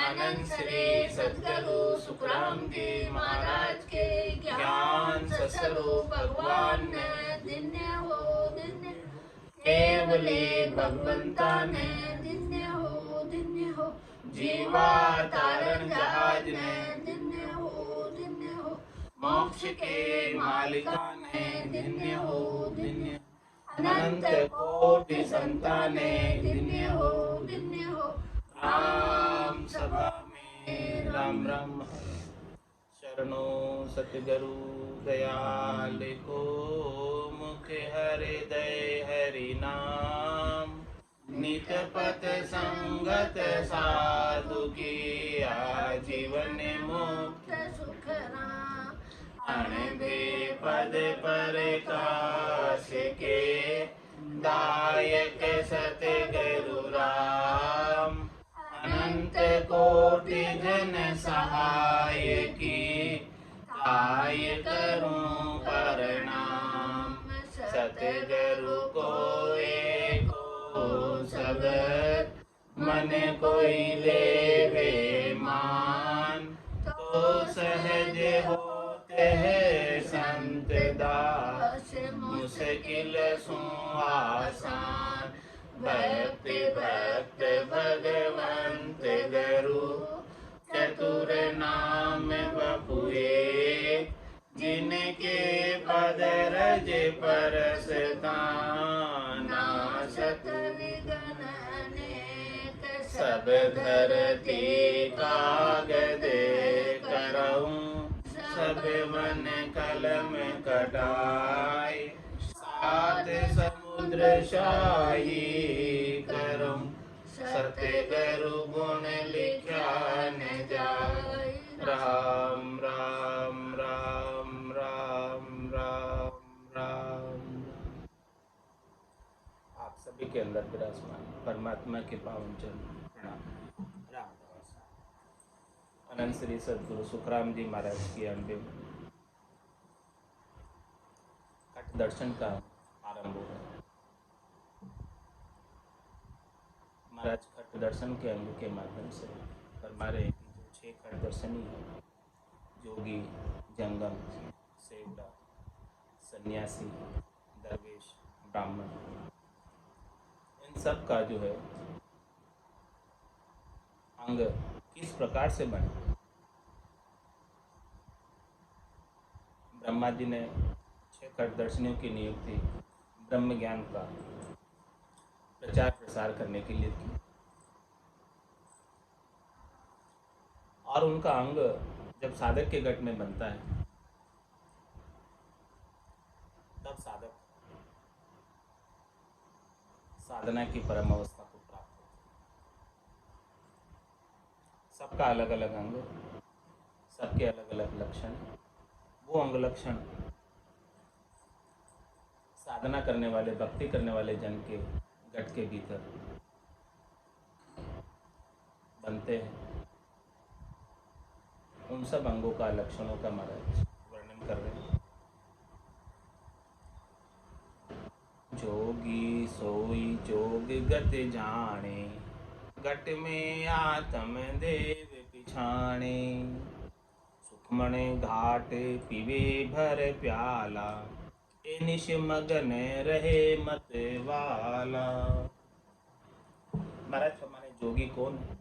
आनंद श्री सद्गुरु सुखराम जी महाराज के ज्ञान स्वरूप भगवान ने दिन्य हो केवले भगवंता ने दिन्य हो जीवा तारण जहाज ने दिन्य हो मोक्ष के मालिका ने दिन्य हो अनंत कोटि संताने दिन्य हो राम सभा में राम राम शरणो सतगुरु दयाल को मुख हृदय हरि नाम नित पथ संगत साधु की आजीवन मुक्त सुख राम अणबे पद पर काश के दायक सतगुरु राम अनंत कोटि जन सहाय की काय करूं प्रणाम सतगुरु को एको सगत मन कोई लेवे मान तो सहज होते है संत दास मुश्किल सु आसान भक्ति भक्त भगवंत गुरु चतुर नाम बपुए जिनके पद रज परसता नासत विघ्न अनेक सब धरती कागद करऊं सब वन कलम कटाई सात समुद्र शाही करूं सतगुरु गुण लिखा न जाय राम राम राम राम राम राम। आप सभी के अंदर विराजमान परमात्मा के पावन चरण प्रणाम। राम अनंत श्री सद्गुरु सुखराम जी महाराज की अंतिम कट दर्शन का आरंभ हो रहा है। महाराज खट दर्शन के अंग के माध्यम से हमारे जो 6 खट दर्शनी है जोगी जंगम सेवड़ा सन्यासी दरवेश ब्राह्मण इन सब का जो है अंग किस प्रकार से बने। ब्रह्मा जी ने 6 खट दर्शनियों की नियुक्ति ब्रह्म ज्ञान का प्रचार प्रसार करने के लिए की और उनका अंग जब साधक के घट में बनता है तब साधक साधना की परम अवस्था को प्राप्त होता है। सबका अलग अलग अंग सबके अलग अलग लक्षण वो अंग लक्षण साधना करने वाले भक्ति करने वाले जन के घट के भीतर बनते हैं। उन सब अंगों का लक्षणों का महाराज वर्णन कर रहे हैं। जोगी सोई जोग गत जाने घट में आत्म देव पिछाने सुखमण घाट पीवे भर प्याला ए निश मगन रहे मत वाला। महाराज हमारे जोगी कौन है?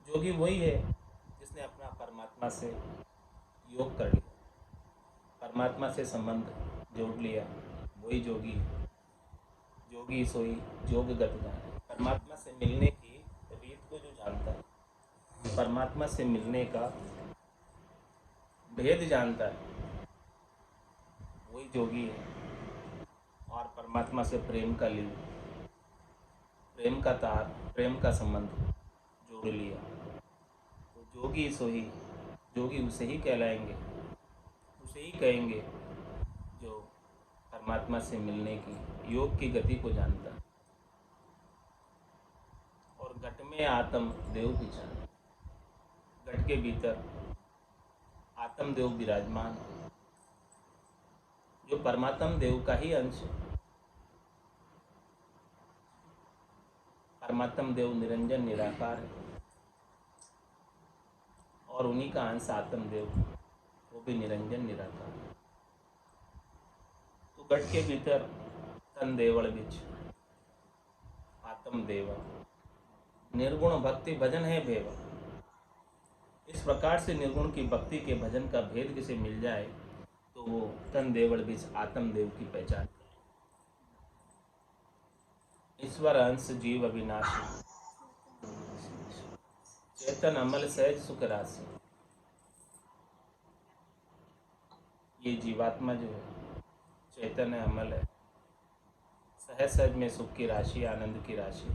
जोगी वही है जिसने अपना परमात्मा से योग कर लिया, परमात्मा से संबंध जोड़ लिया, वही जोगी है। जोगी सोई जोग गत जाने, परमात्मा से मिलने की रीत को जो जानता है, परमात्मा से मिलने का भेद जानता है, वही जोगी है। और परमात्मा से प्रेम का लीन, प्रेम का तार, प्रेम का संबंध जोड़ लिया, तो जोगी सोही, जोगी उसे ही कहलाएंगे, उसे ही कहेंगे जो परमात्मा से मिलने की योग की गति को जानता है। और घट में आत्म देव विचार, घट के भीतर आत्म देव विराजमान, जो परमात्मा देव का ही अंश है। परमात्मा देव निरंजन निराकार है, और उन्हीं का अंश आत्मदेव, वो भी निरंजन निराकार। तो गट के भीतर तन देवल बिच आत्मदेव, निर्गुण भक्ति भजन है भेव। इस प्रकार से निर्गुण की भक्ति के भजन का भेद जिसे मिल जाए तो वो तन देवल बीच आत्मदेव की पहचान करे। ईश्वर अंश जीव अविनाशी, चेतन अमल सहज सुख राशि। ये जीवात्मा जो है चेतन है, अमल है, सहज सहज में सुख की राशि, आनंद की राशि।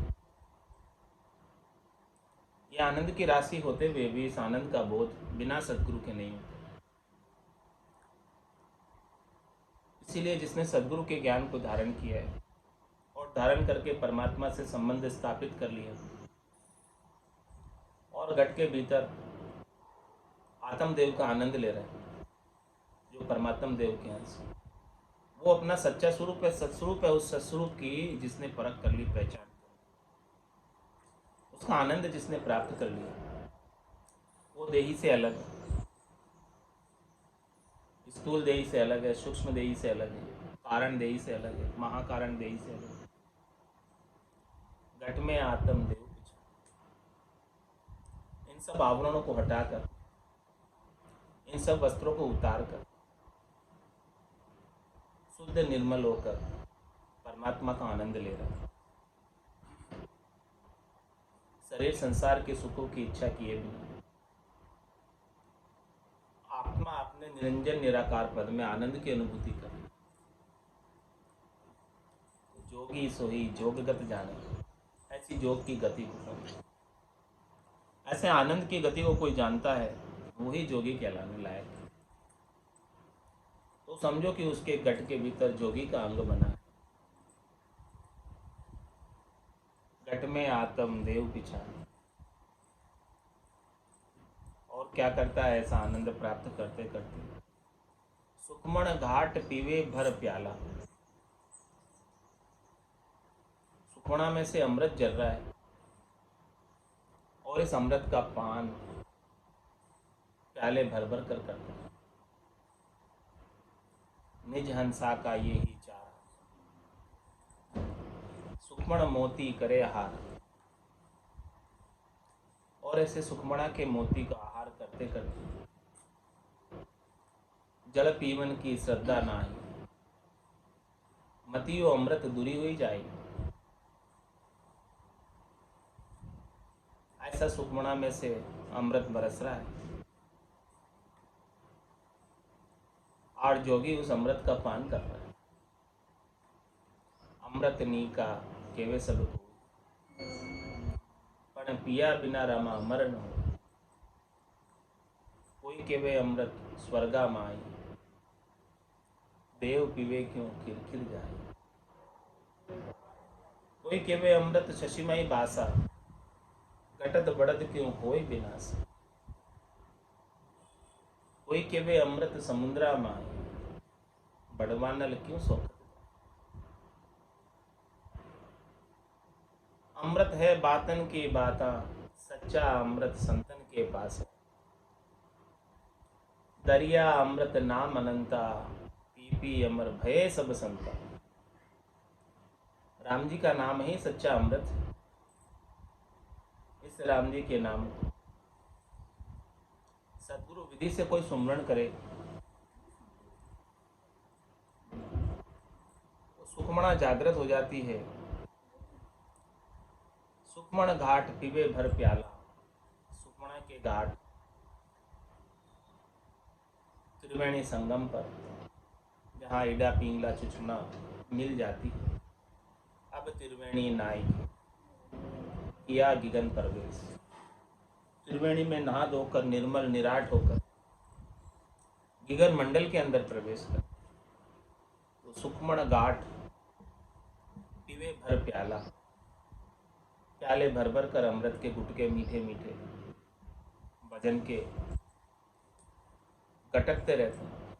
ये आनंद की राशि होते हुए भी इस आनंद का बोध बिना सद्गुरु के नहीं होता। इसीलिए जिसने सद्गुरु के ज्ञान को धारण किया है और धारण करके परमात्मा से संबंध स्थापित कर लिया और घट के भीतर आत्मदेव का आनंद ले रहे हैं, जो परमात्मा देव के अंश, वो अपना सच्चा स्वरूप है, सत्स्वरूप है। उस सत्स्वरूप की जिसने परख कर ली, पहचान, उसका आनंद जिसने प्राप्त कर लिया, वो देही से अलग है, स्थूल देही से अलग है, सूक्ष्म देही से अलग है, कारण देही से अलग है, महाकारण देही से अलग है। घट में आत्मदेव, इन सब आवरणों को हटाकर, इन सब वस्त्रों को उतारकर शुद्ध निर्मल होकर परमात्मा का आनंद ले रहा है। शरीर संसार के सुखों की इच्छा किए बिना आत्मा अपने निरंजन निराकार पद में आनंद की अनुभूति करे। जोगी सोही जोगगत जाने, ऐसी योग की गति को, ऐसे आनंद की गति को कोई जानता है, वही जोगी कहलाने लायक है। तो समझो कि उसके गट के भीतर जोगी का अंग बना है। गट में आत्मदेव पिछाड़, और क्या करता है ऐसा आनंद प्राप्त करते करते? सुखमण घाट पीवे भर प्याला, सुखमणा में से अमृत जल रहा है और इस अमृत का पान प्याले भर भर कर करते हैं। निज हंसा का ये ही चारा, सुखमण मोती करे आहार, और ऐसे सुखमणा के मोती का आहार करते करते जल पीवन की श्रद्धा नाही, मतियो अमृत दूरी हुई जाएगी। ऐसा सुखमणा में से अमृत बरस रहा है और जोगी उस अमृत का पान कर रहा है। अमृत नी का केवे सब को, पण पिया बिना रमा अमर न हो। कोई केवे अमृत स्वर्गा माई, देव पीवे क्यों खिलखिल जाए। कोई केवे अमृत शशिमाई बासा, घटत बढ़त क्यों होय विनाश। कोई केवे अमृत समुद्रा माई, बड़वानल क्यों सोखत। अमृत है बातन की बाता, सच्चा अमृत संतन के पास है। दरिया अमृत नाम अनंता, पी पी अमर भय सब संता। राम जी का नाम ही सच्चा अमृत है। इस राम जी के नाम को सद्गुरु विधि से कोई सुमरण करे, सुखमणा जागृत हो जाती है। सुखमण घाट पीवे भर प्याला, सुखमणा के घाट त्रिवेणी संगम पर, जहाँ ईडा पिंगला चुचुना मिल जाती है। अब त्रिवेणी नाई किया गिगन प्रवेश, त्रिवेणी में नहा धोकर निर्मल निराट होकर गिगन मंडल के अंदर प्रवेश कर। तो सुखमण घाट पीवे भर प्याला, प्याले भर भर कर अमृत के गुटके मीठे मीठे भजन के गटकते रहते हैं,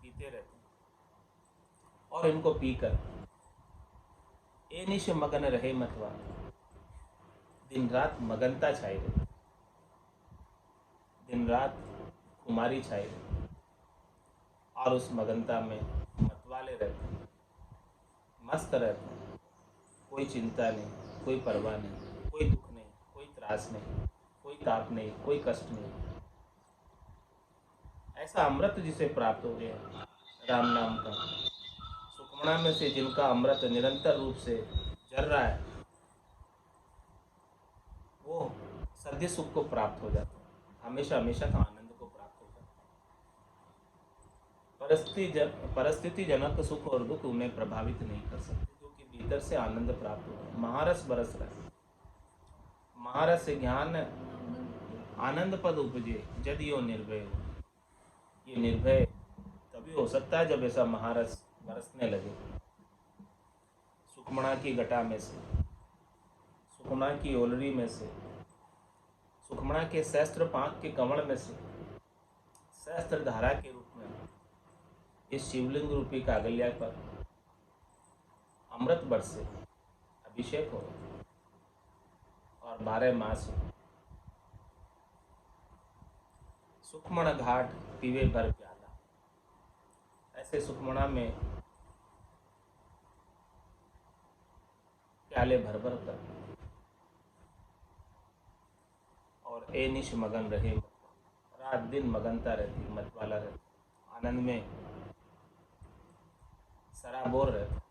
पीते रहते हैं, और इनको पीकर ए निश मगन रहे मतवा, दिन रात मगनता छाई रही। दिन रात खुमारी छाई रहती और उस मगनता में मतवाले रहते हैं, मस्त रहते हैं। कोई चिंता नहीं, कोई परवाह नहीं, कोई दुख नहीं, कोई त्रास नहीं, कोई ताप नहीं, कोई कष्ट नहीं। ऐसा अमृत जिसे प्राप्त हो गया राम नाम का, सुखमणा में से जिनका अमृत निरंतर रूप से झर रहा है, वो सद्य सुख को प्राप्त हो जाता है, हमेशा हमेशा का आनंद को प्राप्त हो जाता है। परिस्थिति जनक सुख और दुख उन्हें प्रभावित नहीं कर सकते, क्योंकि भीतर से आनंद प्राप्त हो रहा है, महारस बरस रहा है। महारस ज्ञान आनंद पद उपजे जदियो निर्भय हो। ये निर्भय तभी हो सकता है जब ऐसा महारस बरसने लगे। सुखमणा की घटा में से, सुखमणा की ओलरी में से, सुखमणा के सहस्त्र पाक के कमल में से सहस्त्र धारा के रूप में इस शिवलिंग रूपी कागल्या पर अमृत बरसे, अभिषेक हो और 12 मास हो। सुखमण घाट पीवे भर प्याला, ऐसे सुखमणा में प्याले भर भर कर और ए निश मगन रहे, रात दिन मगनता रहती, मतवाला रहता, आनंद में सराबोर रहता,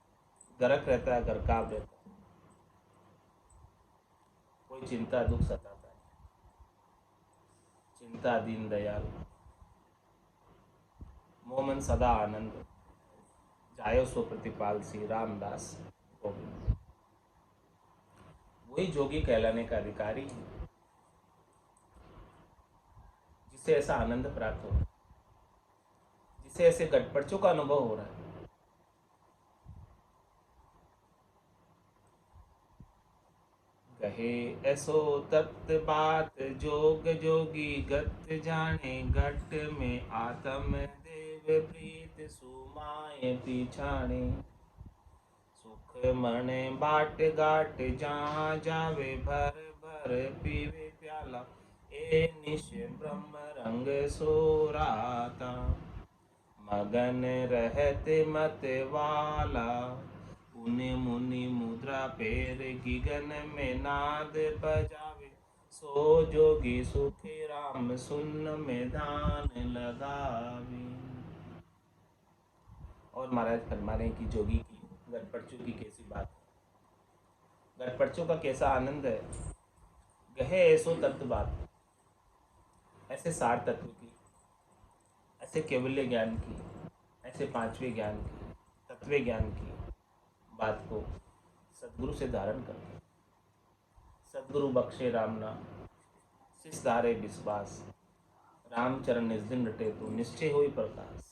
गरक रहता है, गरकाब रहता, कोई चिंता दुख सताता है, चिंता दीन दयाल, मोमन सदा आनंद, जायो सो प्रतिपाल श्री रामदास गोविंद। वही जोगी कहलाने का अधिकारी है जिसे ऐसा आनंद प्राप्त हो, जिसे ऐसे गटपड़चों का अनुभव हो रहा है। कहे ऐसो तत्व बात जोग जोगी गत जाने, घट में आत्म देव प्रीत सुमाए पिछाणे, सुख मन बाट गाट जहाँ जावे, भर भर पीवे प्याला, ए निश ब्रह्म रंग सोराता, मगन रहते मत वाला, उन्हें मुनि मुद्रा पेर गिगन में नाद बजावे, सो जोगी सुखी राम सुन में ध्यान लगावे। और महाराज फरमा रहे कि जोगी की गटपड़चों की कैसी बात है, गटपड़चों का कैसा आनंद है। गहे ऐसो तत्व बात, ऐसे सार तत्व की, ऐसे केवल्य ज्ञान की, ऐसे पांचवें ज्ञान की, तत्व ज्ञान की बात को सदगुरु से धारण करते, सदगुरु बख्शे राम नाम, शिष धारे विश्वास, रामचरण निज दिन रटे तो निश्चय हुई प्रकाश।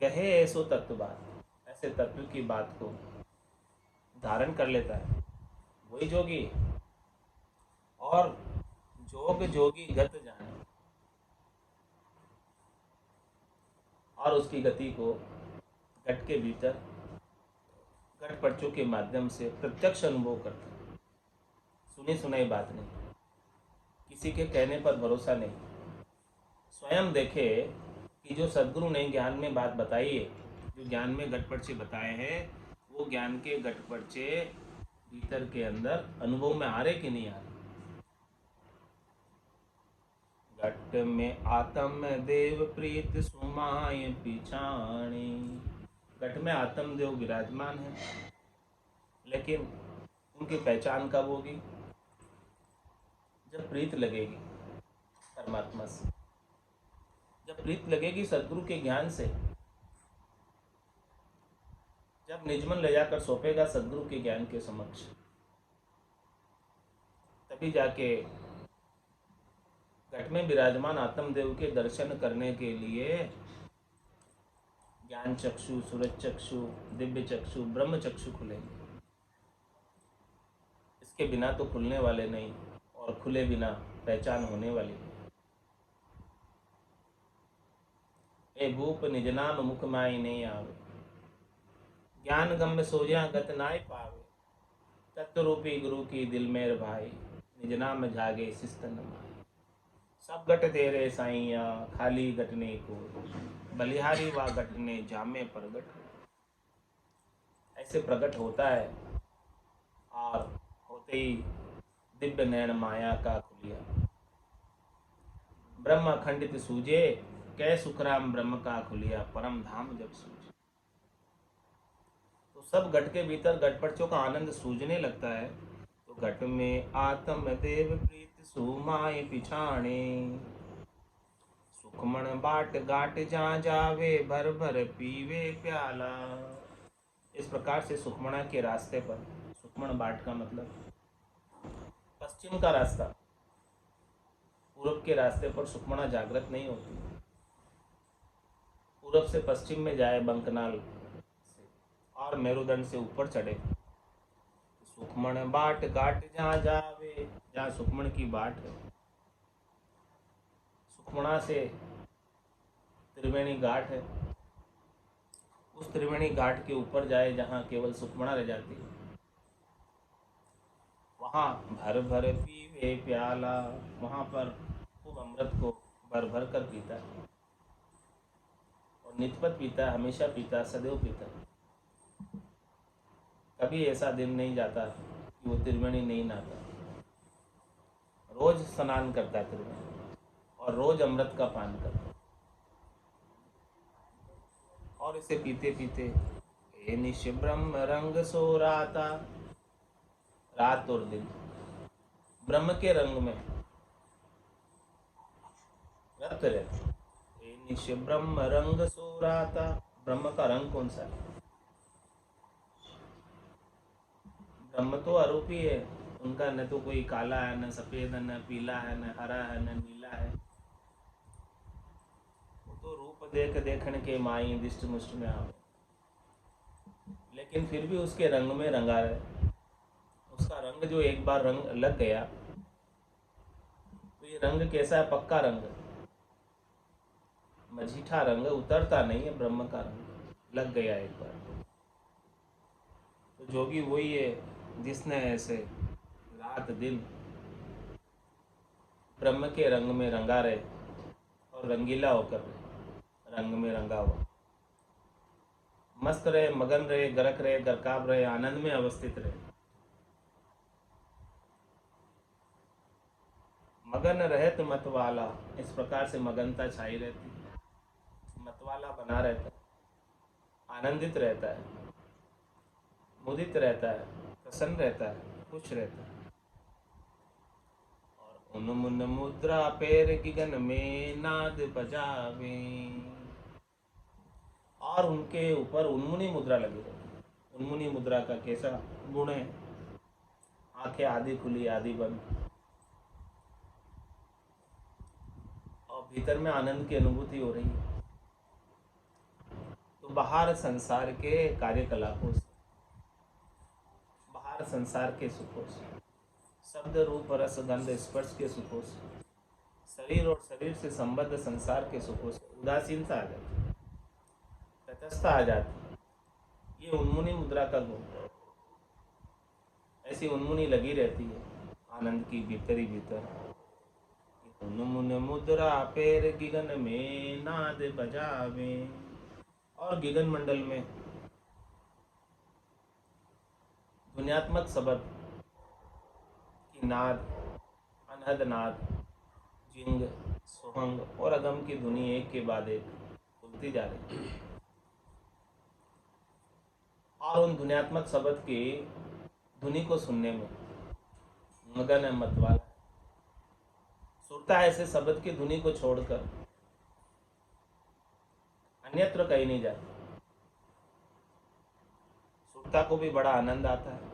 गहे ऐसो तत्व बात, ऐसे तत्व की बात को धारण कर लेता है वही जोगी। और जोग जोगी गत जाने, और उसकी गति को घट के भीतर गटपड़चों के माध्यम से प्रत्यक्ष अनुभव करते हैं। सुनी सुनाई बात नहीं, किसी के कहने पर भरोसा नहीं, स्वयं देखे कि जो सदगुरु ने ज्ञान में बात बताई है, जो ज्ञान में गटपड़चे बताए हैं, वो ज्ञान के गटपड़चे भीतर के अंदर अनुभव में आ रहे कि नहीं आ रहे। घट में आत्म देव प्रीत सुमाय पिछाणी, घट में आत्म देव विराजमान है, लेकिन उनकी पहचान कब होगी? जब प्रीत लगेगी परमात्मा से, जब प्रीत लगेगी सदगुरु के ज्ञान से, जब निजमन ले जाकर सौंपेगा सदगुरु के ज्ञान के समक्ष, तभी जाके घट में विराजमान आत्मदेव के दर्शन करने के लिए ज्ञान चक्षु, सूरज चक्षु, दिव्य चक्षु, ब्रह्म चक्षु खुलेंगे। इसके बिना तो खुलने वाले नहीं, और खुले बिना पहचान होने वाली नहीं। ए भूप निज नाम मुख माई नहीं आवे, ज्ञान गम में सोजिया गत नाय पावे, तत्व रूपी गुरु की दिल मेर भाई, निज नाम जागे शिस्तन माई। सब गट दे रे साईया खाली गटने को, बलिहारी वा गटने जामे प्रगट। ऐसे प्रकट होता है और होते ही दिव्य नयन माया का खुलिया। ब्रह्म अखंडित सूझे, कै सुखराम ब्रह्म का खुलिया, परम धाम जब सूझे। तो सब घट के भीतर घटपटचों का आनंद सूझने लगता है। तो घट में आत्म देव प्रीत सुमाय पिछाणे, सुखमण बाट गाट जा जावे, भर भर पीवे प्याला। इस प्रकार से सुखमणा के रास्ते पर, सुखमण बाट का मतलब पश्चिम का रास्ता, पूरब के रास्ते पर सुखमणा जागृत नहीं होती। पूरब से पश्चिम में जाए बंकनाल से और मेरुदंड से ऊपर चढ़े, सुखमण बाट घाट जहाँ जावे, जहाँ सुखमण की बाट है। सुखमणा से त्रिवेणी घाट है, उस त्रिवेणी घाट के ऊपर जाए जहाँ केवल सुखमणा रह जाती है। वहाँ भर भर पीवे प्याला, वहाँ पर खूब अमृत को भर भर कर पीता है और नित्यपत पीता है, हमेशा पीता है, सदैव पीता है। कभी ऐसा दिन नहीं जाता कि वो त्रिवेणी नहीं नहाता। रोज स्नान करता है त्रिवेणी और रोज अमृत का पान करता है। और इसे पीते पीते हे निश ब्रह्म रंग सो राता, रात और दिन ब्रह्म के रंग में रत रहते। हे निश ब्रह्म रंग सो राता, ब्रह्म का रंग कौन सा है? ब्रह्म तो अरूपी है, उनका न तो कोई काला है, न सफेद है, न पीला है, न हरा है, न नीला है। वो तो रूप देख देखण के माई दिष्ट मुष्ट में आवे, लेकिन फिर भी उसके रंग में रंगा रहे। उसका रंग जो एक बार रंग लग गया, तो ये रंग कैसा है? पक्का रंग, मझीठा रंग, उतरता नहीं है। ब्रह्म का रंग लग गया एक बार, तो जोगी वही है जिसने ऐसे रात दिन ब्रह्म के रंग में रंगा रहे और रंगीला होकर रहे, रंग में रंगा हुआ, मस्त रहे, मगन रहे, गरक रहे, गरकाब रहे, आनंद में अवस्थित रहे। मगन रहत मतवाला, इस प्रकार से मगनता छाई रहती, मतवाला बना रहता है, आनंदित रहता है, मुदित रहता है, प्रसन्न रहता है, खुश रहता है। और उन्मुन मुद्रा पैर गगन में नाद बजावे, और उनके ऊपर उन्मुनी मुद्रा लगी रहती है। उन्मुनी मुद्रा का कैसा गुण है? आंखें आधी खुली आधी बंद, और भीतर में आनंद की अनुभूति हो रही है। तो बाहर संसार के कार्यकलापों से, बाहर संसार के सुखों से, शब्द रूप रस गंध स्पर्श के सुखों से, शरीर और शरीर से संबद्ध संसार के सुखों से उदासीनता आ जाती, तटस्थता आ जाती। ये उन्मुनी मुद्रा का गुण, ऐसी उन्मुनी लगी रहती है आनंद की भीतर ही भीतर। उन्मुन मुद्रा पैर गगन में नाद बजावे, और गगन मंडल में ध्वन्यात्मक शब्द की नाद, अनहद नाद, जिंग, सोहंग और अगम की ध्वनि एक के बाद एक खुलती जा रही है। और उन ध्वन्यात्मक शब्द की ध्वनि को सुनने में मगन है मतवाला, सुरता ऐसे शब्द की ध्वनि को छोड़कर अन्यत्र कहीं नहीं जाती। सुरता को भी बड़ा आनंद आता है,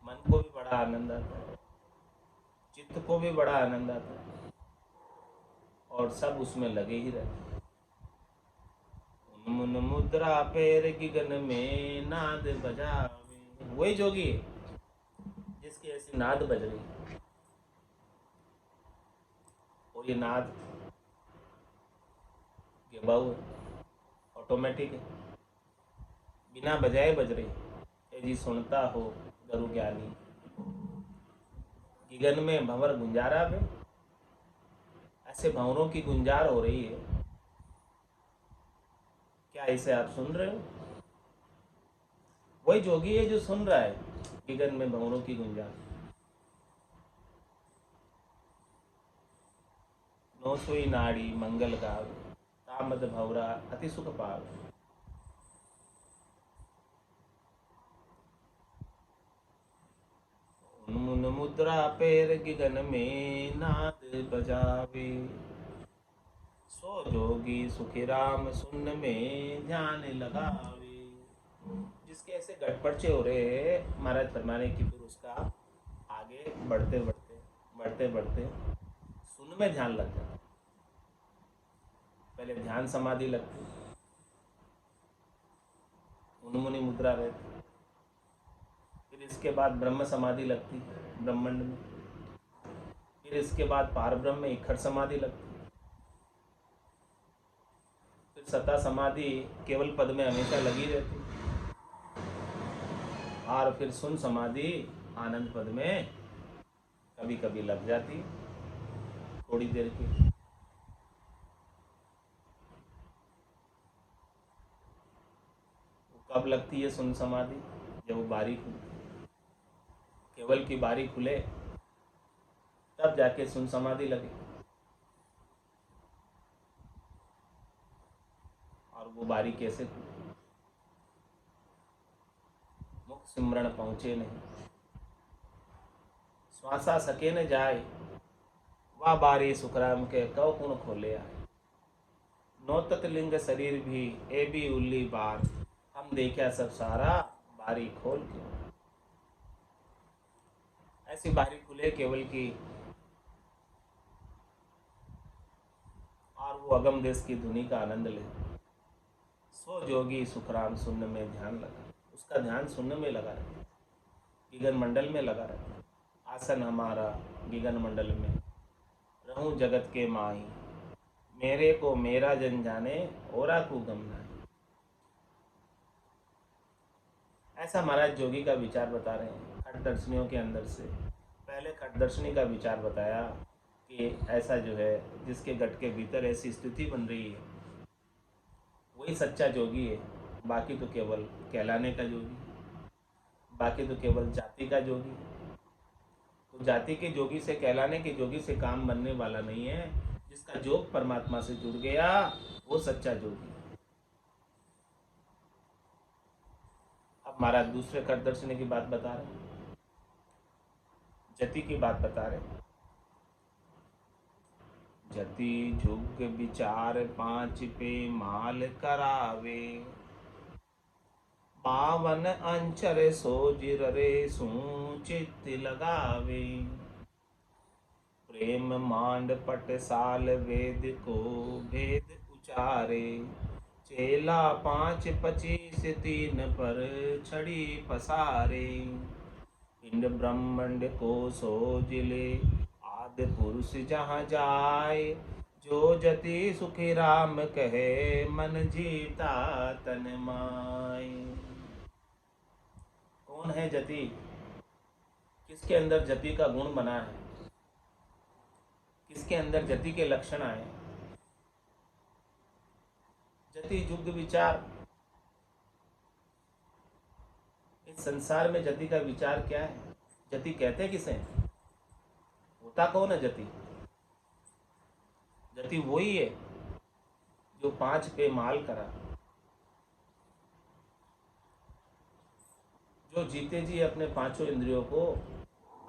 मन को भी बड़ा आनंद आता है, चित्त को भी बड़ा आनंद आता है, और सब उसमें लगे ही रहते। उन्मुन मुद्रा पैर गगन में नाद बजावे, वही जोगी है जिसकी ऐसी नाद बज रही है। और ये नाद गेबाऊ है, ऑटोमेटिक है, बिना बजाए बज रही है। ये जी सुनता हो गुरु ज्ञानी, गगन में भंवर गुंजारा पे, ऐसे भंवरों की गुंजार हो रही है। क्या इसे आप सुन रहे हो? वही जोगी है जो सुन रहा है गगन में भंवरों की गुंजार। नो सोई नाड़ी मंगल गावे, तामद भौरा अति सुख पावे। मुन मुद्रा पैर गगन में नाद बजावे, सो जोगी सुखी राम सुन में ध्यान लगावे। जिसके ऐसे गटपड़चे हो रहे हैं, महाराज फरमाने की फिर उसका आगे बढ़ते बढ़ते बढ़ते बढ़ते सुन में ध्यान लग जाता। पहले ध्यान समाधि लगती, उन्मुनी मुद्रा रहती, फिर इसके बाद ब्रह्म समाधि लगती ब्रह्मांड में, फिर इसके बाद पार ब्रह्म में इखर समाधि लगती, फिर सता समाधि केवल पद में हमेशा लगी रहती, और फिर सुन समाधि आनंद पद में कभी कभी लग जाती थोड़ी देर की। वो कब लगती है सुन समाधि? जब वो बारी खुलती, केवल की बारी खुले तब जाके सुन समाधि लगे। और वो बारी कैसे खुली? मुख सिमरण पहुँचे नहीं, श्वासा सके न जाए, वाह बारी सुखराम के कव कुण खोले आए। नौतत लिंग शरीर भी ए भी उल्ली बार, हम देखा सब सारा बारी खोल के। ऐसी बारी खुले केवल की, और वो अगम देश की धुनी का आनंद ले। सो जोगी सुखराम सुनने में ध्यान लगा, उसका ध्यान सुनने में लगा रहता, गगन मंडल में लगा रहता। आसन हमारा गगन मंडल में, रहूं जगत के माही, मेरे को मेरा जन जाने ओरा को गम नहीं। ऐसा महाराज जोगी का विचार बता रहे हैं खट दर्शनियों के अंदर से। पहले खट दर्शनी का विचार बताया कि ऐसा जो है जिसके गट के भीतर ऐसी स्थिति बन रही है वही सच्चा जोगी है। बाकी तो केवल कहलाने का जोगी, बाकी तो केवल जाति का जोगी। तो जाति के जोगी से, कहलाने के जोगी से काम बनने वाला नहीं है। जिसका जोग परमात्मा से जुड़ गया वो सच्चा जोगी। अब महाराज दूसरे खट दर्शनी की बात बता रहे हैं, जति की बात बता रहे हैं। जति जुग विचार पांच पे माल करावे, पावन अंचर सोजिर रे चित्त लगावे। प्रेम मांड पटसाल वेद को भेद उचारे, चेला 5-25 तीन पर छड़ी पसारे। पिंड ब्रह्मंड को सोजिले, आदि पुरुष जहाँ जाए। जो जति सुखी राम कहे, मन जीता तन माय। कौन है जति? किसके अंदर जति का गुण बना है? किसके अंदर जति के लक्षण आए? जति जुग विचार। इस संसार में जति का विचार क्या है? जति कहते किसे? होता कौन है जति? जति वही है जो 5 पे माल करा, जो जीते जी अपने 5 इंद्रियों को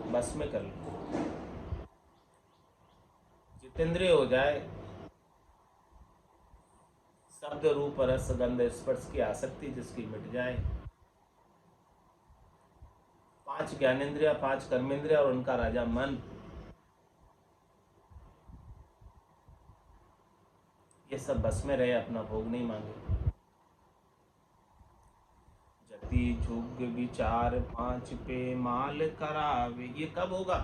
बस में कर ले, जितेंद्रिय हो जाए, शब्द रूप रस गंध स्पर्श की आसक्ति जिसकी मिट जाए, 5 ज्ञानेंद्रिय, 5 कर्मेंद्रिय और उनका राजा मन, ये सब बस में रहे, अपना भोग नहीं मांगे। जति जुग विचार 5 पे माल करावे, ये कब होगा?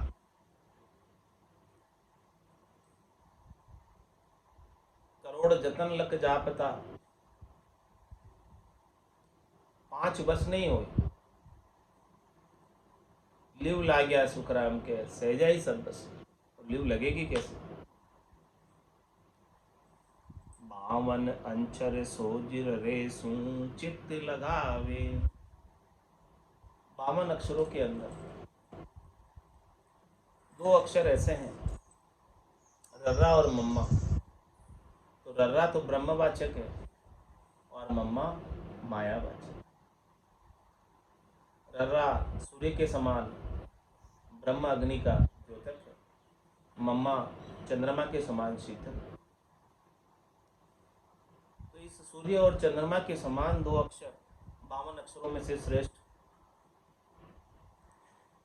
करोड़ जतन लक जापता, 5 बस नहीं हुए। लिव ला गया सुखराम के सहजा ही सब बस। तो लिव लगेगी कैसे? बावन अंचर सोजिर रेसू चित्त लगावे। 52 अक्षरों के अंदर 2 अक्षर ऐसे हैं, रर्रा और मम्मा। तो रर्रा तो ब्रह्मवाचक है और मम्मा मायावाचक। रर्रा सूर्य के समान ब्रह्म अग्नि का द्योतक है, मम्मा चंद्रमा के समान शीतल। तो इस सूर्य और चंद्रमा के समान 2 अक्षर 52 अक्षरों में से श्रेष्ठ,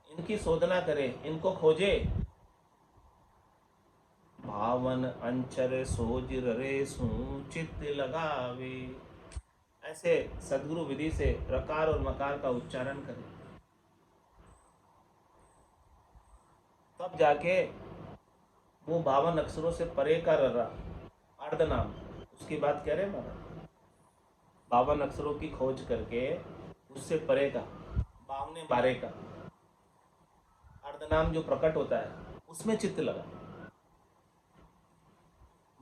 इनकी शोधना करे, इनको खोजे। 52 अंचर सोजिर रेसू चित्त लगावे। ऐसे सदगुरु विधि से रकार और मकार का उच्चारण करें, तब जाके वो 52 अक्षरों से परे का रर्रा अर्धनाम, उसकी बात कह रहे हैं महाराज। 52 अक्षरों की खोज करके उससे परे का 52 का अर्धनाम जो प्रकट होता है उसमें चित्त लगा।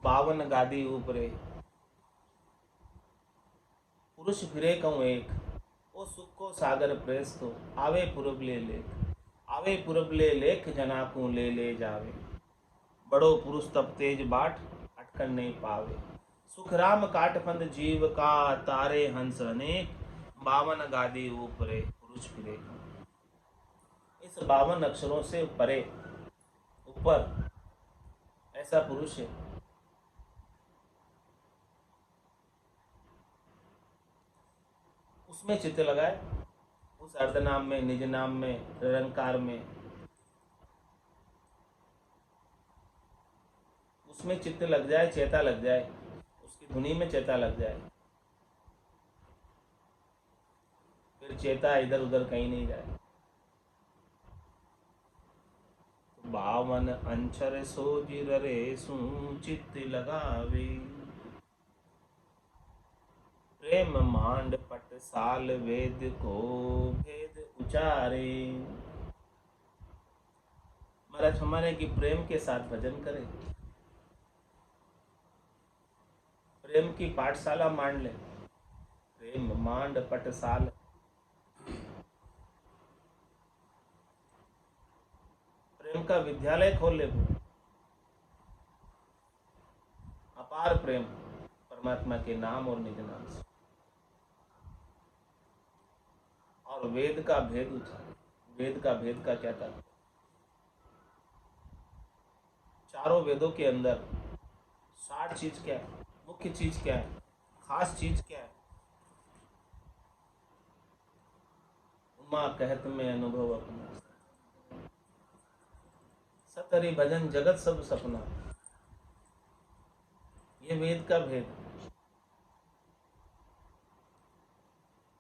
52 गादी ऊपरे पुरुष फिरे कहूँ एक, ओ सुख को सागर प्रेस तो आवे पुरब ले लेख। आवे पुरब ले लेख जनाकू ले ले जावे। बड़ो पुरुष तब तेज बाट अटकन नहीं पावे। सुख राम काटफंद जीव का तारे हंस अनेक। 52 गादी ऊपरे पुरुष फिरे। इस 52 अक्षरों से परे ऊपर ऐसा पुरुष है, उसमें चित्त लगाए, उस अर्धनाम में, निज नाम में, निरंकार में, उसमें चित्त लग जाए, चेता लग जाए, उसकी धुनी में चेता लग जाए, फिर चेता इधर उधर कहीं नहीं जाए। 52 अंचर सोजिर रेसू चित्त लगावे। प्रेम मांड पट साल वेद को भेद उचारे। महाराज हमारे की प्रेम के साथ भजन करें, प्रेम की पाठशाला मान ले। प्रेम मांड पट साल, प्रेम का विद्यालय खोल ले। अपार प्रेम परमात्मा के नाम और निज नाम से, और वेद का भेद उचारे। वेद का भेद का क्या था? चारों वेदों के अंदर 60 चीज क्या है, मुख्य चीज क्या है, खास चीज क्या है? उमा कहत में अनुभव अपना, सतहरि भजन जगत सब सपना। ये वेद का भेद।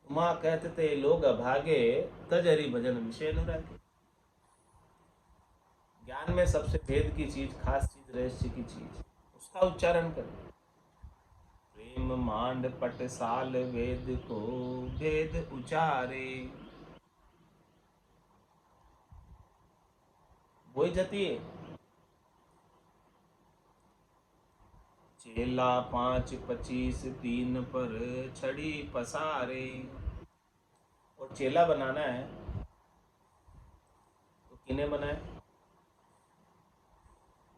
उमा कहते थे लोग अभागे, तज हरि भजन विषय अनुरागे। ज्ञान में सबसे भेद की चीज, खास चीज, रहस्य की चीज, उसका उच्चारण करें। प्रेम मांड पट साल वेद को भेद उचारे। वही जती है। चेला 5 25 3 पर छड़ी पसारे। और चेला बनाना है तो किन्हें बनाए?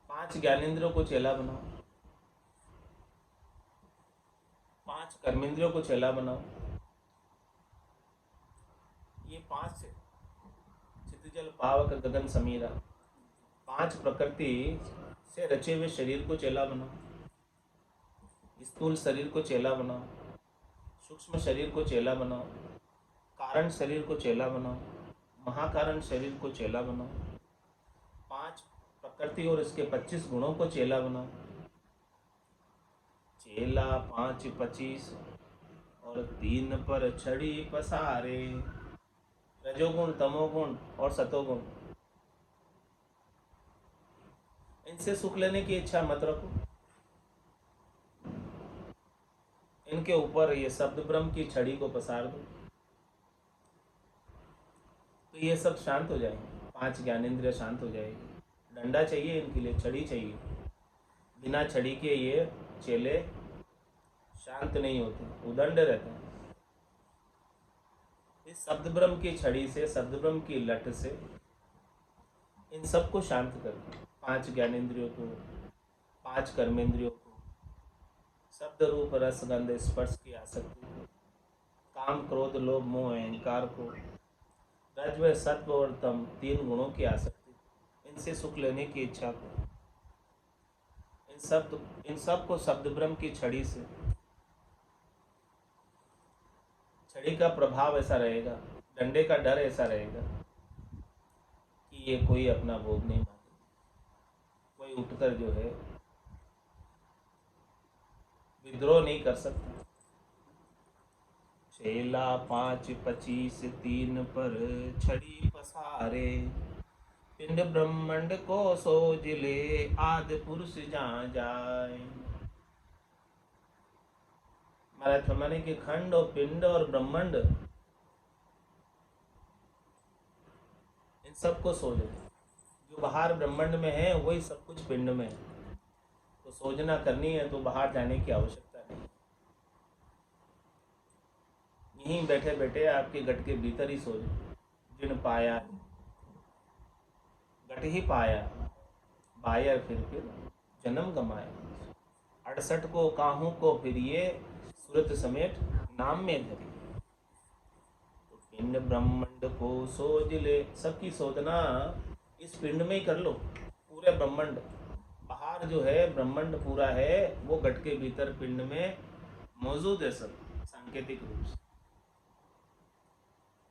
5 ज्ञानेंद्रियों को चेला बनाओ, 5 कर्मेंद्रियों को चेला बनाओ। ये 5 चित्त जल पावक गगन समीरा, 5 प्रकृति से रचे हुए शरीर को चेला बनाओ। स्थूल शरीर को चेला बनाओ, सूक्ष्म शरीर को चेला बनाओ, कारण शरीर को चेला बनाओ, महाकारण शरीर को चेला बनाओ। 5 प्रकृति और इसके 25 गुणों को चेला बनाओ। चेला 5 25 और 3 पर छड़ी पसारे। रजोगुण, तमोगुण और सतोगुण, इनसे सुख लेने की इच्छा मत रखो। इनके ऊपर ये शब्द ब्रह्म की छड़ी को पसार दो। तो तो ये सब शांत हो जाएंगे, 5 ज्ञानेंद्रिय शांत हो जाएगी। डंडा चाहिए इनके लिए, छड़ी चाहिए। बिना छड़ी के ये चेले शांत नहीं होते, उदंड रहते हैं। इस शब्द ब्रह्म की छड़ी से, शब्द ब्रह्म की लट से इन सबको शांत कर, 5 ज्ञानेंद्रियों को, 5 कर्मेंद्रियों को, शब्द रूप रस गंध स्पर्श की आसक्ति को, काम क्रोध लोभ मोह अहंकार को, रज सत्व और तम 3 गुणों की आसक्ति, इनसे सुख लेने की इच्छा को, इन सब को शब्द ब्रह्म की छड़ी से, छड़ी का प्रभाव ऐसा रहेगा, डंडे का डर ऐसा रहेगा कि ये कोई अपना भोग नहीं माने, कोई उठकर जो है विद्रोह नहीं कर सकता। 6 5 25 3 पर छड़ी पसारे, पिंड ब्रह्मंड को सोज ले, आदि पुरुष जहाँ जाए। महाराज फरमाने के खंड और पिंड और ब्रह्मंड इन सबको सोच ले। जो बाहर ब्रह्मंड में है वही सब कुछ पिंड में है, तो सोचना करनी है तो बाहर जाने की आवश्यकता नहीं। यहीं बैठे बैठे आपके गट के भीतर ही सोच, जिन पाया गट ही पाया, बायर फिर जन्म गमाया। 68 को काहू को फिर ये सूरत समेत नाम में धरी। तो पिंड ब्रह्मंड को सोच ले, सबकी शोधना इस पिंड में ही कर लो। पूरे ब्रह्मंड, बाहर जो है ब्रह्मंड पूरा है, वो गट के भीतर पिंड में मौजूद है, सब सांकेतिक रूप से,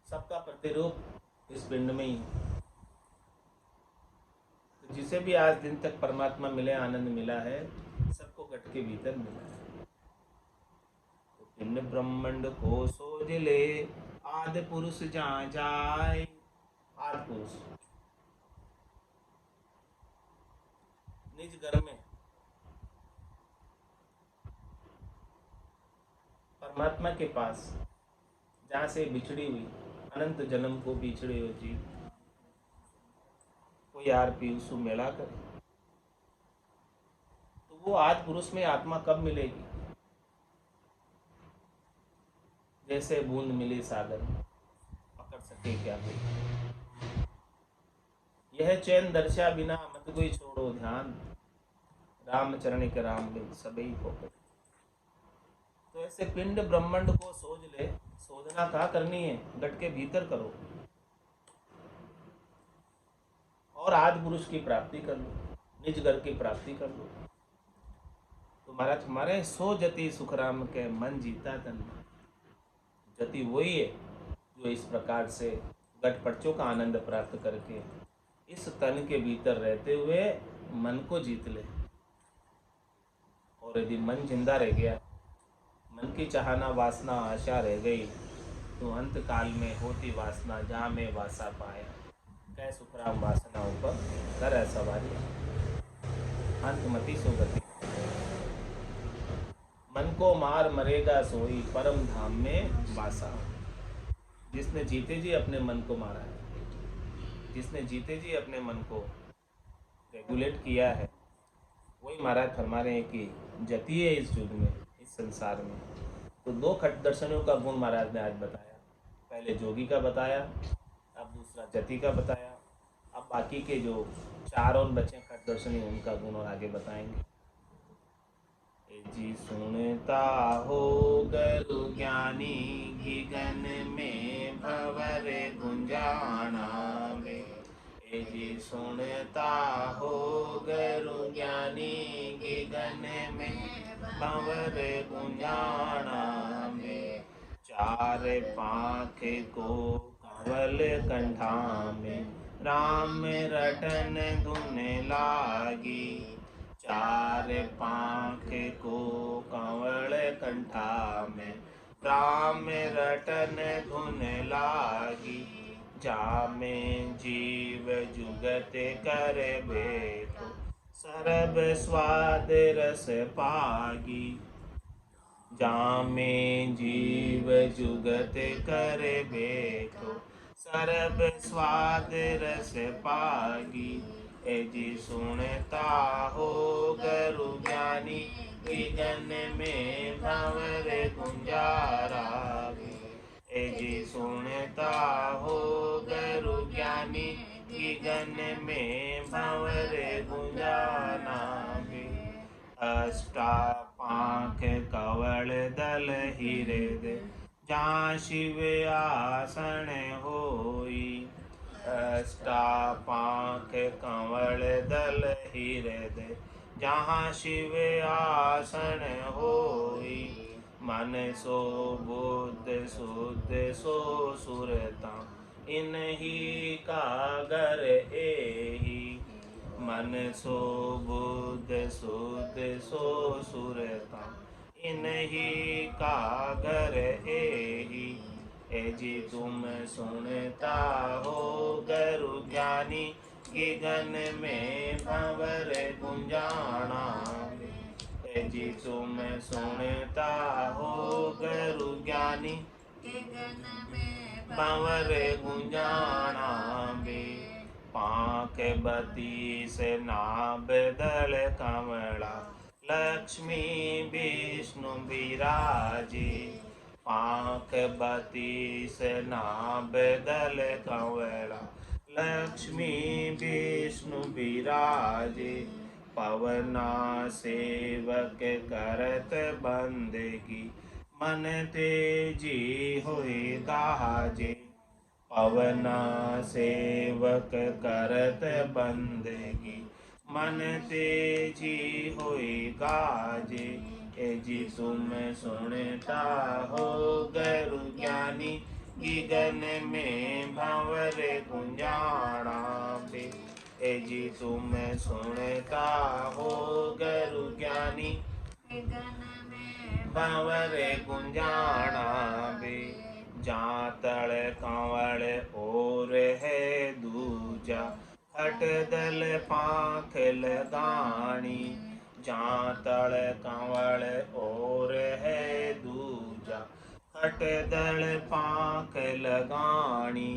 सबका प्रतिरूप इस पिंड में ही। तो जिसे भी आज दिन तक परमात्मा मिले, आनंद मिला है, सबको गट के भीतर मिला है। तो पिंड ब्रह्मंड को सोच ले, आदि पुरुष जहाँ जाए। आदि पुरुष निज घर में परमात्मा के पास, जहाँ से बिछड़ी हुई, अनंत जन्म को बिछड़े हो जी, कोई आर पीयूषु मेला करे, तो वो आदि पुरुष में आत्मा कब मिलेगी? जैसे बूंद मिली सागर, पकड़ सके क्या कोई। यह चैन दर्शा बिना मत कोई छोड़ो ध्यान, रामचरण के राम बिन सबई को करे। तो ऐसे पिंड ब्रह्मंड को सोच ले। शोधना कहाँ करनी है? गट के भीतर करो और आदि पुरुष की प्राप्ति कर लो, निज घर की प्राप्ति कर लो। तो महाराज हमारे सो जति सुखराम के मन जीता तन। जति वही है जो इस प्रकार से गट पर्चों का आनंद प्राप्त करके इस तन के भीतर रहते हुए मन को जीत ले। और यदि मन जिंदा रह गया, मन की चाहना वासना आशा रह गई, तो अंत काल में होती वासना जहाँ में वासा पाया, कै सुखराम वासना ऊपर कर सवारी, अंतमति सुगति। मन को मार मरेगा सोई, परम धाम में वासा। जिसने जीते जी अपने मन को मारा है, जिसने जीते जी अपने मन को रेगुलेट किया है, वही महाराज फरमा रहे हैं कि जति है इस युग में, इस संसार में। तो 2 खट दर्शनों का गुण महाराज ने आज बताया। पहले जोगी का बताया, अब दूसरा जति का बताया। अब बाकी के जो 4 और बचे खट दर्शनी, उनका गुण और आगे बताएंगे। जी सुनता हो गरु ज्ञानी, गगन में भंवर गुंजाना में। जी सुनता हो गरु ज्ञानी, गगन में भंवर गुंजाना में। 4 पाँख को कंवल कंठा में, राम रटन धुन लागी। 4 पाँख को कंवल कंठा में, राम रटन धुन लागी। जामे जीव जुगत कर बेठो, सरब स्वाद रस पागी। जामे जीव जुगत कर बेठो, सरब स्वाद रस पागी। ए जी सुनता हो गुरु ज्ञानी, गगन में भंवर गुंजारा भी। ए जी सुनता हो गुरु ज्ञानी, गगन में भंवर गुंजाना भी। अष्टापांख कवल दल हीरे दे, जहाँ शिव आसन होई। अष्टापांख कंवल दल हीरे दे, जहाँ शिव आसन होई। मन सो बुद्ध शुद्ध सो सुरता, इन्हीं का घर एही। मन सो बुद्ध शुद्ध सो सुरता, इन्हीं का घर एही। ए जी तुम सुनता हो गुरु ज्ञानी, गगन में भंवर गुंजाना। ए जी तुम सुनता हो गुरु ज्ञानी, गगन में भंवर गुंजाना बे। पांख बतीस नाभ दल कमला, लक्ष्मी विष्णु विराजे। पांख बतीस नाभ दल कंवला, लक्ष्मी विष्णु विराजे। पवना सेवक करत बंदगी, मन तेजी होए गाजे। पवना सेवक करत बंदगी, मन तेजी होए गाजे। ए जी तुम सुनता हो गुरु ज्ञानी, गगन में भंवर गुंजाना बे। ए जी तुम सुनता हो गुरु ज्ञानी, गगन में भंवर गुंजाना बे। जहाँ तल कंवल और है दूजा, हट दल पांख लगानी। जहाँ तल कंवल और है दूजा, हट दल पांख लगानी।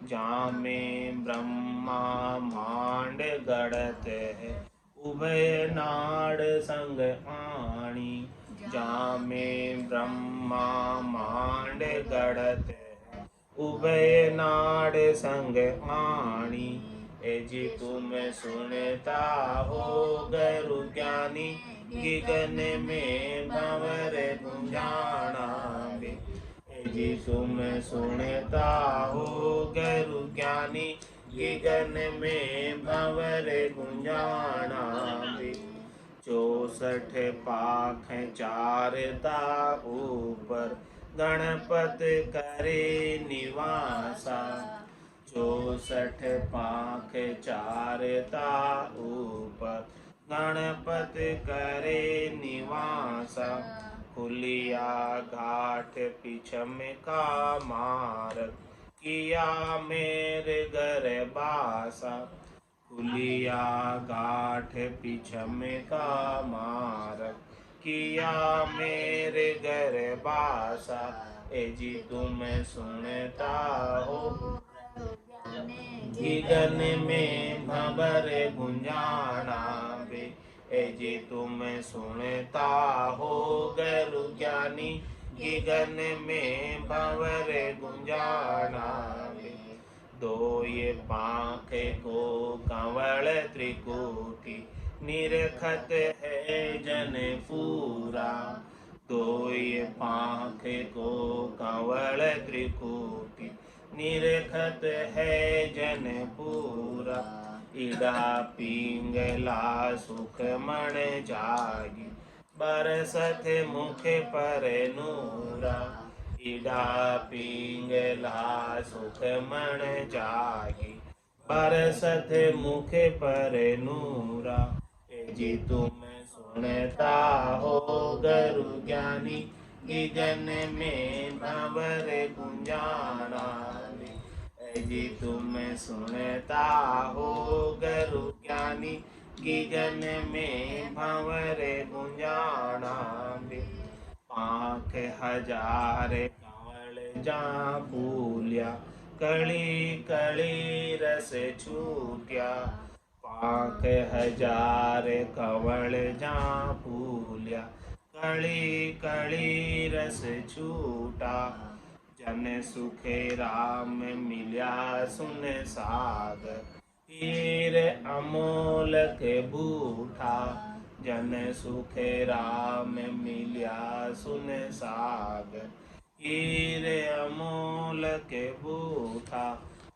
जहाँ में ब्रह्मा मांड गढ़त है, उभय नाड़ संग आनी। जहाँ में ब्रह्मा मांड गढ़त है, उभय नाड़ संग आनी। ए जी तुम सुनता हो गुरु ज्ञानी, गगन में भंवर गुंजाना बे। ए जी तुम सुनता हो गुरु ज्ञानी, गगन में भंवर गुंजाना बे। 64 पाख चारता ऊपर, गणपत करे निवासा। 64 पाख चारता ऊपर, गणपत करे निवासा। खुलिया घाट पिछम का मार्ग, किया मेरे घर बासा। खुलिया घाट पिछम का मार्ग, किया मेरे घर बासा। ए जी तुम सुनता हो गगन में भंवर गुंजाना बे। ए जी तुम सुनता हो गुरु ज्ञानी, गगन में भंवर गुंजाना बे। दो ये पांख को कंवल त्रिकुटी, निरखत है जन पूरा। दो ये पांख को कंवल त्रिकुटी, निरखत है जन पूरा। इड़ा पिंगला सुख मन जागी, बरसत मुख पर नूरा। इड़ा पिंगला सुख मन जागी, बरसत मुख पर नूरा। ए जी तुम सुनता हो गुरु ज्ञानी, गगन में भंवर गुंजाना बे। ए जी तुम सुनता हो गुरु ज्ञानी, गगन में भंवर गुंजाना बे। पांख हजार कंवल जा फूलिया, कली कली रस छूट्या, पाक हजार कवल जा फूल्या। कली कली रस छूटा, जन सुखे राम मिल्या सुन सागर। हीर अमोल के बूठा, जन सुखे राम मिल्या सुन सागर। हीर अमोल के बूठा,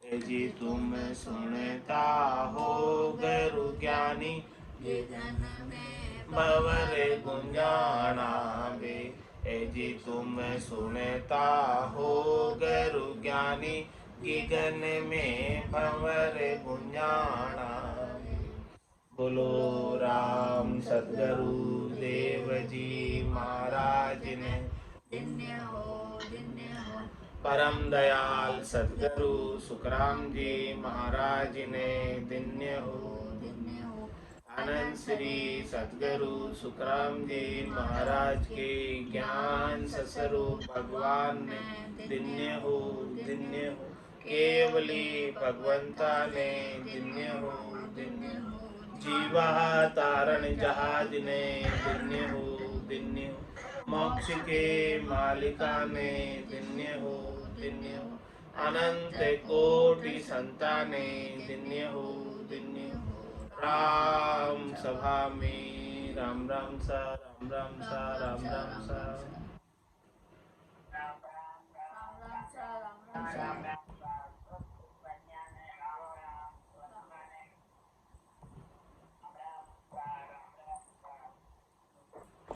जी तुम सुनता हो गुरु ज्ञानी। ये जन में भंवर गुंजाना बे, जी तुम सुनता हो गुरु ज्ञानी। गगन में भंवर गुंजाना बे। बोलो राम सतगुरु देव जी महाराज ने। धन्य हो परम दयाल सतगुरु सुखराम जी महाराज ने। धन्य हो धन्य हो आनंद श्री सतगुरु सुखराम जी महाराज के ज्ञान स्वरूप भगवान ने। धन्य हो धन्य हो केवली भगवंता ने। धन्य हो धन्य हो जीवा तारण जहाज ने। धन्य हो धन्य हो मोक्ष के मालिका ने। धन्य हो धन्य हो अनंत कोटि संताने। धन्य हो धन्य हो राम सभा में राम राम सा राम राम सा राम राम सा। राम राम सा राम राम सा।